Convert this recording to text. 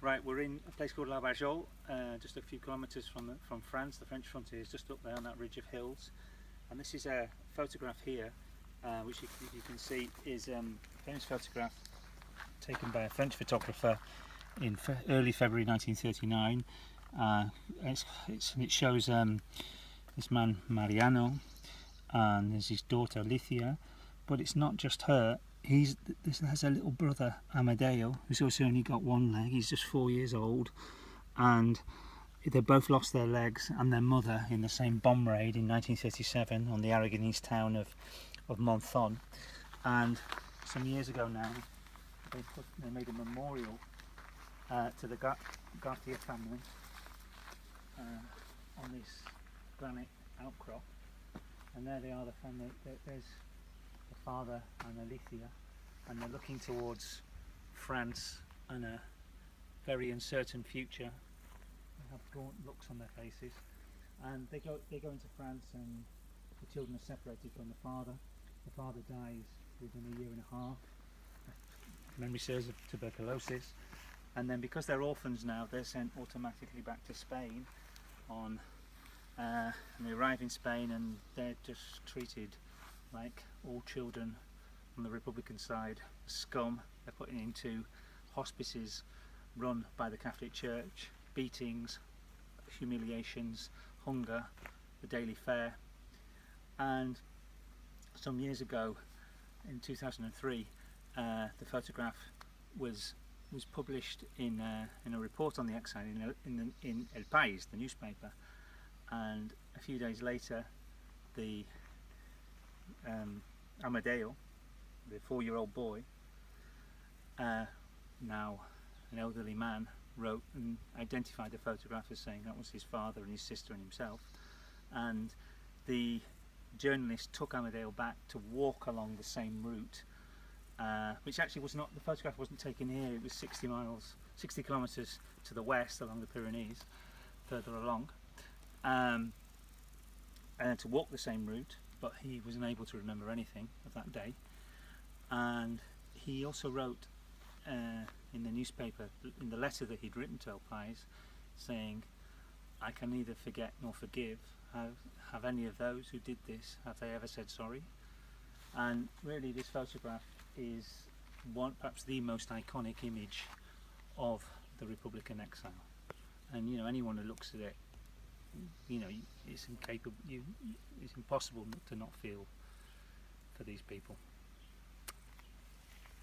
Right, we're in a place called La Bajol, just a few kilometres from France. The French frontier is just up there on that ridge of hills. And this is a photograph here, which you can see is a famous photograph taken by a French photographer in early February 1939. It shows this man Mariano, and there's his daughter Alicia, but it's not just her. There's a little brother, Amadeo, who's also only got one leg. He's just 4 years old, and they both lost their legs and their mother in the same bomb raid in 1937 on the Aragonese town of Monthon. And some years ago now, they made a memorial to the Garcia family on this granite outcrop. And there they are, the family. There's the father and Alicia, and they're looking towards France and a very uncertain future. They have gaunt looks on their faces, and they go into France, and the children are separated from the father. The father dies within a year and a half, memory serves, of tuberculosis, and then because they're orphans now, they're sent automatically back to Spain and they arrive in Spain, and they're just treated like all children on the Republican side, scum. They're put into hospices run by the Catholic Church, beatings, humiliations, hunger, the daily fare. And some years ago, in 2003, the photograph was published in a report on the exile in El País, the newspaper. And a few days later, the Amadeo, the 4-year-old boy, now an elderly man, wrote and identified the photograph as saying that was his father and his sister and himself. And the journalist took Amadeo back to walk along the same route, which actually was not, the photograph wasn't taken here, it was 60 kilometres to the west along the Pyrenees, further along, and to walk the same route, but he was unable to remember anything of that day. And he also wrote in the newspaper, in the letter that he'd written to El País, saying, "I can neither forget nor forgive. Have any of those who did this, have they ever said sorry?" And really this photograph is perhaps the most iconic image of the Republican exile. And anyone who looks at it, it's impossible to not feel for these people.